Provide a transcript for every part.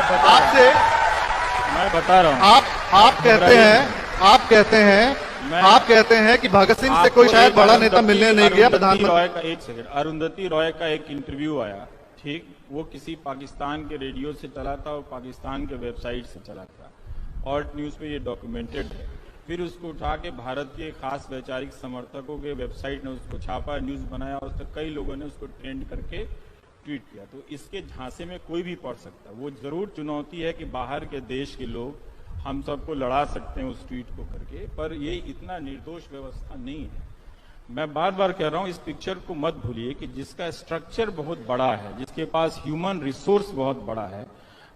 आपसे मैं बता रहा हूँ। आप कहते हैं कि भगत सिंह से कोई शायद बड़ा नेता मिलने नहीं गया प्रधानमंत्री। एक सेकंड, अरुंधति रॉय का एक इंटरव्यू आया, ठीक, वो किसी पाकिस्तान के रेडियो से चला था और पाकिस्तान के वेबसाइट से चला था, ऑल्ट न्यूज पे ये डॉक्यूमेंटेड है। फिर उसको उठा के भारत के खास वैचारिक समर्थकों के वेबसाइट ने उसको छापा, न्यूज बनाया, और कई लोगों ने उसको ट्रेंड करके ट्वीट किया। तो इसके झांसे में कोई भी पढ़ सकता है। वो जरूर चुनौती है कि बाहर के देश के लोग हम सबको लड़ा सकते हैं उस ट्वीट को करके, पर ये इतना निर्दोष व्यवस्था नहीं है। मैं बार बार कह रहा हूं, इस पिक्चर को मत भूलिए कि जिसका स्ट्रक्चर बहुत बड़ा है, जिसके पास ह्यूमन रिसोर्स बहुत बड़ा है।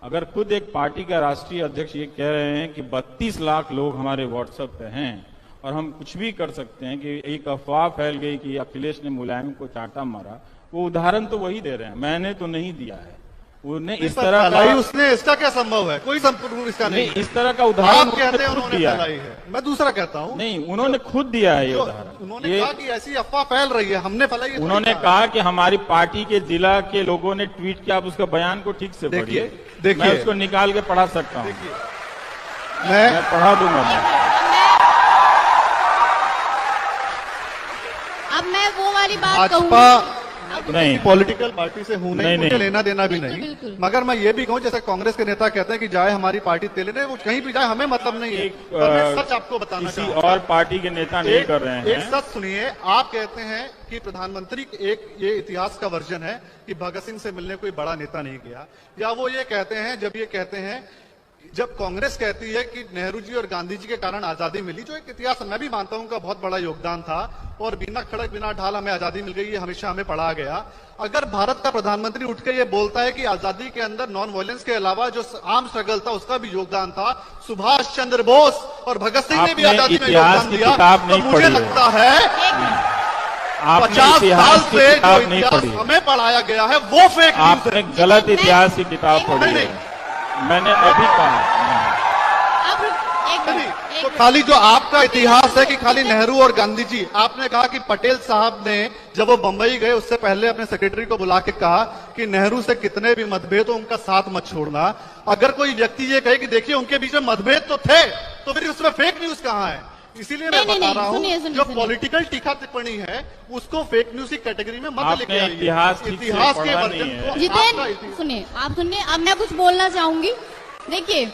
अगर खुद एक पार्टी का राष्ट्रीय अध्यक्ष ये कह रहे हैं कि 32 लाख लोग हमारे व्हाट्सएप पे हैं और हम कुछ भी कर सकते हैं, कि एक अफवाह फैल गई कि अखिलेश ने मुलायम को चांटा मारा, वो उदाहरण तो वही दे रहे हैं, मैंने तो नहीं दिया है। उन्हें इस तरह का, उसने, इसका क्या संभव है? कोई संपूर्ण इसका नहीं, इस तरह का उदाहरण आप कहते हैं उन्होंने फैलाई है। मैं दूसरा कहता हूँ, नहीं, उन्होंने खुद दिया है ये उदाहरण। उन्होंने कहा कि ऐसी अफवाह फैल रही है, हमने फैलाई है। उन्होंने कहा कि हमारी पार्टी के जिला के लोगों ने ट्वीट किया। आप उसका बयान को ठीक से पढ़िए, मैं उसको निकाल के पढ़ा सकता हूँ, मैं पढ़ा दूंगा। अब मैं वो वाली बात कहूंगी, नहीं, पॉलिटिकल पार्टी से हूं नहीं, मुझे लेना देना भी नहीं, मगर मैं ये भी कहूं, जैसे कांग्रेस के नेता कहते हैं कि जाए हमारी पार्टी तेले नहीं, वो कहीं भी जाए हमें मतलब नहीं है। मैं सच आपको बताना किसी और पार्टी के नेता नहीं कर रहे हैं। एक सच सुनिए, आप कहते हैं कि प्रधानमंत्री एक ये इतिहास का वर्जन है कि भगत सिंह से मिलने कोई बड़ा नेता नहीं गया, या वो ये कहते हैं, जब ये कहते हैं, जब कांग्रेस कहती है कि नेहरू जी और गांधी जी के कारण आजादी मिली, जो एक इतिहास मैं भी मानता हूं का बहुत बड़ा योगदान था, और बिना खड़क बिना ढाल हमें आजादी मिल गई, ये हमेशा हमें पढ़ा गया। अगर भारत का प्रधानमंत्री उठ के ये बोलता है कि आजादी के अंदर नॉन वायलेंस के अलावा जो आर्म स्ट्रगल था उसका भी योगदान था, सुभाष चंद्र बोस और भगत सिंह ने भी आजादी में योगदान दिया, तो मुझे लगता है 50 साल से जो इतिहास हमें पढ़ाया गया है वो फेक न्यूज है। आपने गलत इतिहास की किताब पढ़ी है, मैंने अभी कहा। तो खाली जो आपका इतिहास है कि खाली नेहरू और गांधी जी, आपने कहा कि पटेल साहब ने जब वो बंबई गए उससे पहले अपने सेक्रेटरी को बुला के कहा कि नेहरू से कितने भी मतभेद हो उनका साथ मत छोड़ना। अगर कोई व्यक्ति ये कहे कि देखिए उनके बीच में मतभेद तो थे, तो फिर उसमें फेक न्यूज कहाँ है? इसीलिए मैं बता रहा हूँ, जो पॉलिटिकल टीका टिप्पणी है उसको फेक न्यूज की कैटेगरी में मत लेके आइए। इतिहास के वर्जन को जितेंद्र सुनिए, आप सुनिए, अब मैं कुछ बोलना चाहूंगी। देखिए,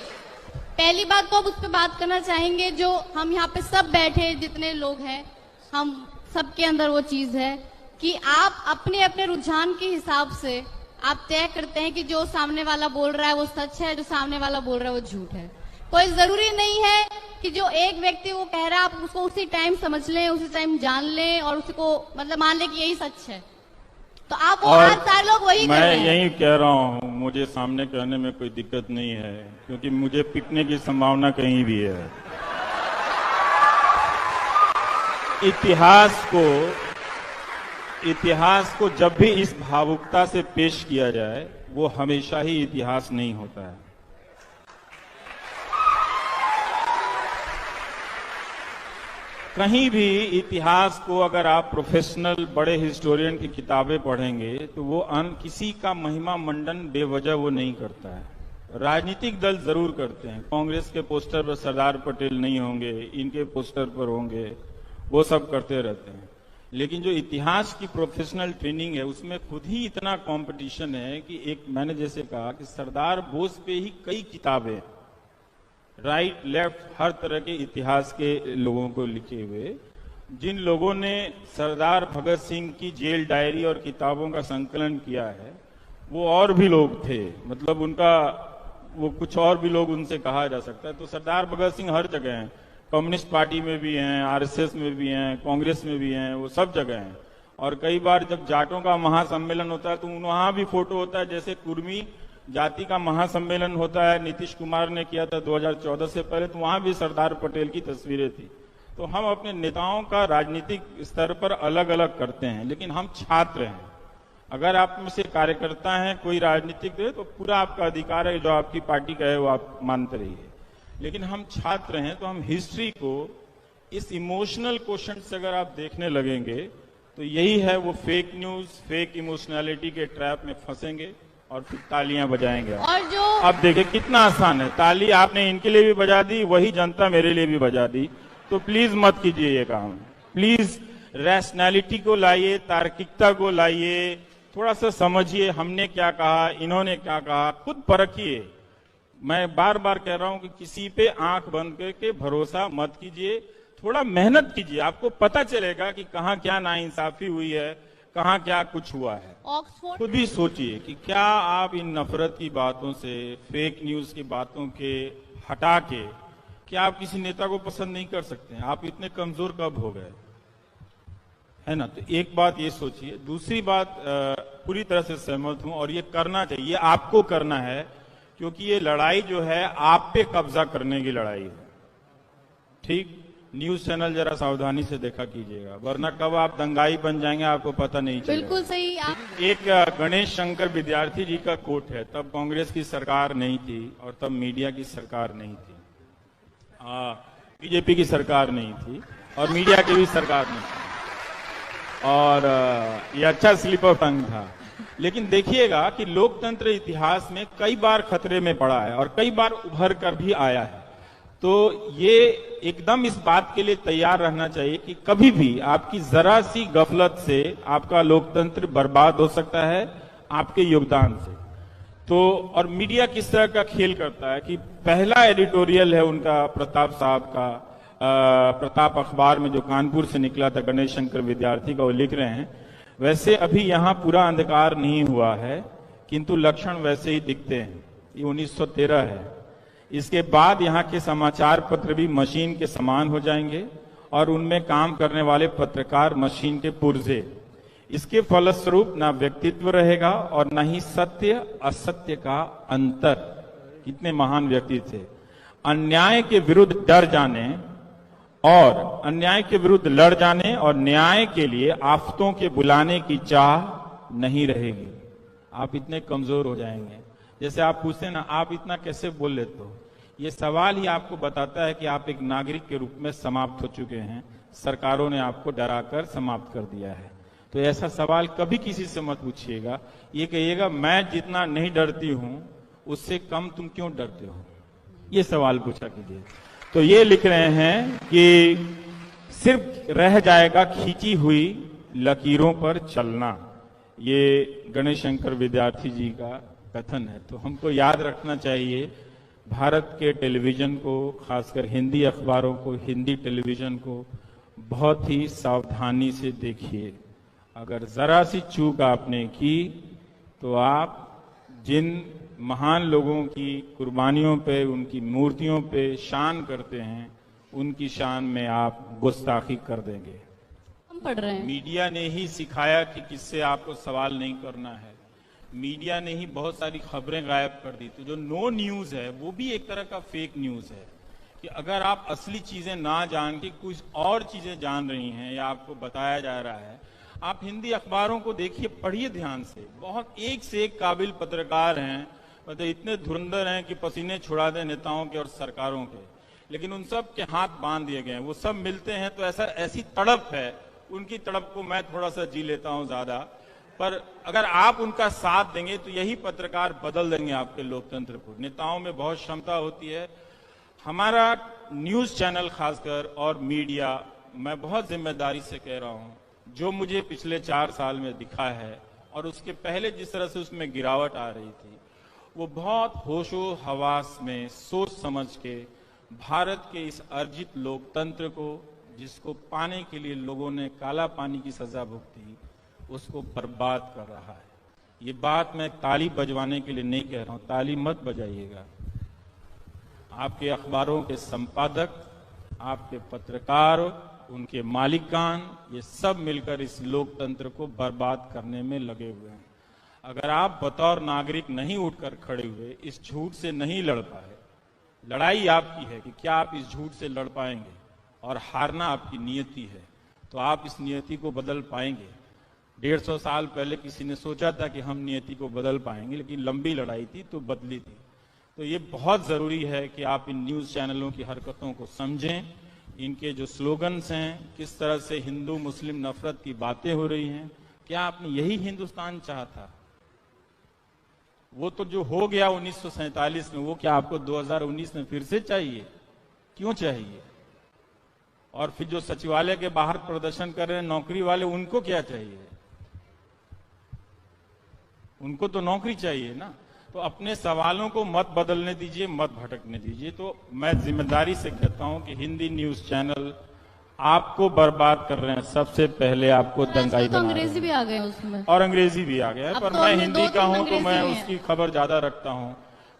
पहली बात तो अब उस पर बात करना चाहेंगे, जो हम यहाँ पे सब बैठे जितने लोग हैं, हम सबके अंदर वो चीज है कि आप अपने अपने रुझान के हिसाब से आप तय करते हैं कि जो सामने वाला बोल रहा है वो सच है, जो सामने वाला बोल रहा है वो झूठ है। कोई जरूरी नहीं है कि जो एक व्यक्ति वो कह रहा है आप उसको उसी टाइम समझ लें, उसी टाइम जान लें और उसको मतलब मान लें कि यही सच है। तो आप वो आज सारे लोग वही मैं यही कह रहा हूँ, मुझे सामने कहने में कोई दिक्कत नहीं है, क्योंकि मुझे पिटने की संभावना कहीं भी है। इतिहास को जब भी इस भावुकता से पेश किया जाए, वो हमेशा ही इतिहास नहीं होता है। कहीं भी इतिहास को अगर आप प्रोफेशनल बड़े हिस्टोरियन की किताबें पढ़ेंगे तो वो किसी का महिमा मंडन बेवजह वो नहीं करता है। राजनीतिक दल जरूर करते हैं, कांग्रेस के पोस्टर पर सरदार पटेल नहीं होंगे, इनके पोस्टर पर होंगे, वो सब करते रहते हैं। लेकिन जो इतिहास की प्रोफेशनल ट्रेनिंग है उसमें खुद ही इतना कंपटीशन है कि एक मैंने जैसे कहा कि सरदार बोस पे ही कई किताबें, राइट लेफ्ट हर तरह के इतिहास के लोगों को लिखे हुए, जिन लोगों ने सरदार भगत सिंह की जेल डायरी और किताबों का संकलन किया है वो और भी लोग थे, मतलब उनका वो कुछ और भी लोग उनसे कहा जा सकता है। तो सरदार भगत सिंह हर जगह हैं, कम्युनिस्ट पार्टी में भी हैं, आरएसएस में भी हैं, कांग्रेस में भी हैं, वो सब जगह हैं। और कई बार जब जाटों का महासम्मेलन होता है तो वहां भी फोटो होता है, जैसे कुर्मी जाति का महासम्मेलन होता है, नीतीश कुमार ने किया था 2014 से पहले, तो वहां भी सरदार पटेल की तस्वीरें थी। तो हम अपने नेताओं का राजनीतिक स्तर पर अलग अलग करते हैं, लेकिन हम छात्र हैं। अगर आप में से कार्यकर्ता हैं, कोई राजनीतिक दे, तो पूरा आपका अधिकार है, जो आपकी पार्टी का है वो आप मानते रहिए। लेकिन हम छात्र हैं तो हम हिस्ट्री को इस इमोशनल क्वेश्चन से अगर आप देखने लगेंगे तो यही है, वो फेक न्यूज, फेक इमोशनैलिटी के ट्रैप में फंसेंगे और फिर तालियां बजाएंगे। और जो अब देखिए कितना आसान है, ताली आपने इनके लिए भी बजा दी, वही जनता मेरे लिए भी बजा दी। तो प्लीज मत कीजिए ये काम, प्लीज रैशनैलिटी को लाइए, तार्किकता को लाइए, थोड़ा सा समझिए हमने क्या कहा, इन्होंने क्या कहा, खुद परखिए। मैं बार बार कह रहा हूं कि किसी पे आंख बंद करके भरोसा मत कीजिए, थोड़ा मेहनत कीजिए, आपको पता चलेगा कि कहाँ क्या नाइंसाफी हुई है, कहाँ क्या कुछ हुआ है। ऑक्सफोर्ड खुद भी सोचिए कि क्या आप इन नफरत की बातों से, फेक न्यूज की बातों के हटा के, क्या आप किसी नेता को पसंद नहीं कर सकते हैं? आप इतने कमजोर कब हो गए, है ना? तो एक बात ये सोचिए। दूसरी बात, पूरी तरह से सहमत हूं और ये करना चाहिए, आपको करना है, क्योंकि ये लड़ाई जो है आप पे कब्जा करने की लड़ाई है। ठीक, न्यूज चैनल जरा सावधानी से देखा कीजिएगा, वरना कब आप दंगाई बन जाएंगे आपको पता नहीं चलेगा। बिल्कुल सही। आप एक गणेश शंकर विद्यार्थी जी का कोट है, तब कांग्रेस की सरकार नहीं थी और तब मीडिया की सरकार नहीं थी, बीजेपी की सरकार नहीं थी और मीडिया की भी सरकार नहीं थी, और ये अच्छा स्लिप ऑफ टंग था। लेकिन देखिएगा कि लोकतंत्र इतिहास में कई बार खतरे में पड़ा है और कई बार उभर कर भी आया है। तो ये एकदम इस बात के लिए तैयार रहना चाहिए कि कभी भी आपकी जरा सी गफलत से आपका लोकतंत्र बर्बाद हो सकता है, आपके योगदान से। तो और मीडिया किस तरह का खेल करता है कि पहला एडिटोरियल है उनका प्रताप साहब का, प्रताप अखबार में जो कानपुर से निकला था, गणेश शंकर विद्यार्थी का, वो लिख रहे हैं, वैसे अभी यहाँ पूरा अंधकार नहीं हुआ है किंतु लक्षण वैसे ही दिखते हैं। ये 1913 है। इसके बाद यहाँ के समाचार पत्र भी मशीन के समान हो जाएंगे और उनमें काम करने वाले पत्रकार मशीन के पुर्जे। इसके फलस्वरूप ना व्यक्तित्व रहेगा और ना ही सत्य असत्य का अंतर। कितने महान व्यक्ति थे। अन्याय के विरुद्ध डर जाने और अन्याय के विरुद्ध लड़ जाने और न्याय के लिए आफतों के बुलाने की चाह नहीं रहेगी। आप इतने कमजोर हो जाएंगे। जैसे आप पूछते हैं ना, आप इतना कैसे बोल लेते हो, ये सवाल ही आपको बताता है कि आप एक नागरिक के रूप में समाप्त हो चुके हैं। सरकारों ने आपको डराकर समाप्त कर दिया है। तो ऐसा सवाल कभी किसी से मत पूछिएगा। ये कहिएगा मैं जितना नहीं डरती हूं उससे कम तुम क्यों डरते हो, ये सवाल पूछा कीजिए। तो ये लिख रहे हैं कि सिर्फ रह जाएगा खींची हुई लकीरों पर चलना। ये गणेश शंकर विद्यार्थी जी का कथन है। तो हमको याद रखना चाहिए, भारत के टेलीविजन को, खासकर हिंदी अखबारों को, हिंदी टेलीविजन को बहुत ही सावधानी से देखिए। अगर जरा सी चूक आपने की तो आप जिन महान लोगों की कुर्बानियों पे, उनकी मूर्तियों पे शान करते हैं, उनकी शान में आप गुस्ताखी कर देंगे। हम पढ़ रहे हैं। मीडिया ने ही सिखाया कि किससे आपको सवाल नहीं करना है। मीडिया ने ही बहुत सारी खबरें गायब कर दी। तो जो नो न्यूज है वो भी एक तरह का फेक न्यूज है कि अगर आप असली चीजें ना जान के कुछ और चीजें जान रही हैं या आपको बताया जा रहा है, आप हिंदी अखबारों को देखिए, पढ़िए ध्यान से। बहुत एक से एक काबिल पत्रकार हैं, मतलब इतने धुरंधर हैं कि पसीने छुड़ा दें नेताओं के और सरकारों के, लेकिन उन सब के हाथ बांध दिए गए हैं। वो सब मिलते हैं तो ऐसी तड़प है, उनकी तड़प को मैं थोड़ा सा जी लेता हूं ज्यादा। पर अगर आप उनका साथ देंगे तो यही पत्रकार बदल देंगे आपके लोकतंत्र को। नेताओं में बहुत क्षमता होती है। हमारा न्यूज चैनल खासकर और मीडिया, मैं बहुत जिम्मेदारी से कह रहा हूं, जो मुझे पिछले 4 साल में दिखा है और उसके पहले जिस तरह से उसमें गिरावट आ रही थी, वो बहुत होशो हवास में सोच समझ के भारत के इस अर्जित लोकतंत्र को, जिसको पाने के लिए लोगों ने काला पानी की सजा भुगती, उसको बर्बाद कर रहा है। ये बात मैं ताली बजवाने के लिए नहीं कह रहा हूं, ताली मत बजाइएगा। आपके अखबारों के संपादक, आपके पत्रकार, उनके मालिकान, ये सब मिलकर इस लोकतंत्र को बर्बाद करने में लगे हुए हैं। अगर आप बतौर नागरिक नहीं उठकर खड़े हुए, इस झूठ से नहीं लड़ पाए, लड़ाई आपकी है कि क्या आप इस झूठ से लड़ पाएंगे, और हारना आपकी नियति है, तो आप इस नियति को बदल पाएंगे। 150 साल पहले किसी ने सोचा था कि हम नियति को बदल पाएंगे, लेकिन लंबी लड़ाई थी तो बदली थी। तो ये बहुत जरूरी है कि आप इन न्यूज चैनलों की हरकतों को समझें, इनके जो स्लोगन्स हैं, किस तरह से हिंदू मुस्लिम नफरत की बातें हो रही हैं। क्या आपने यही हिंदुस्तान चाहा था? वो तो जो हो गया 1947 में, वो क्या आपको 2019 में फिर से चाहिए? क्यों चाहिए? और फिर जो सचिवालय के बाहर प्रदर्शन कर रहे हैं नौकरी वाले, उनको क्या चाहिए? उनको तो नौकरी चाहिए ना। तो अपने सवालों को मत बदलने दीजिए, मत भटकने दीजिए। तो मैं जिम्मेदारी से कहता हूं कि हिंदी न्यूज चैनल आपको बर्बाद कर रहे हैं। सबसे पहले आपको दंगाई तो बना रहे अंग्रेजी हैं। भी आ गए उसमें, और अंग्रेजी भी आ गया है, अब पर तो मैं हमने हिंदी दो का तीन हूं तो मैं अंग्रेजी हैं। उसकी खबर ज्यादा रखता हूं।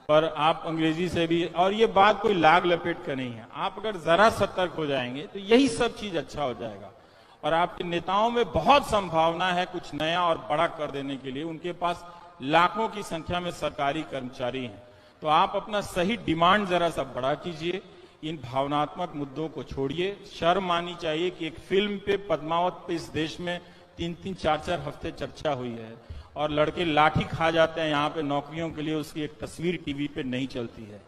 पर आप अंग्रेजी से भी, और ये बात कोई लाग लपेट का नहीं है। आप अगर जरा सतर्क हो जाएंगे तो यही सब चीज अच्छा हो जाएगा। और आपके नेताओं में बहुत संभावना है कुछ नया और बड़ा कर देने के लिए। उनके पास लाखों की संख्या में सरकारी कर्मचारी हैं। तो आप अपना सही डिमांड जरा सा बड़ा कीजिए। इन भावनात्मक मुद्दों को छोड़िए। शर्म आनी चाहिए कि एक फिल्म पे, पद्मावत पे इस देश में 3-3, 4-4 हफ्ते चर्चा हुई है और लड़के लाठी खा जाते हैं यहाँ पे नौकरियों के लिए, उसकी एक तस्वीर टीवी पे नहीं चलती है।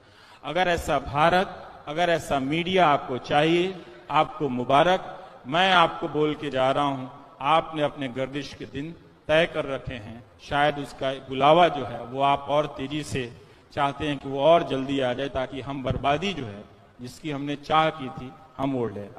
अगर ऐसा भारत, अगर ऐसा मीडिया आपको चाहिए, आपको मुबारक। मैं आपको बोल के जा रहा हूं, आपने अपने गर्दिश के दिन तय कर रखे हैं। शायद उसका बुलावा जो है वो आप और तेजी से चाहते हैं कि वो और जल्दी आ जाए, ताकि हम बर्बादी जो है जिसकी हमने चाह की थी, हम ओढ़ लें।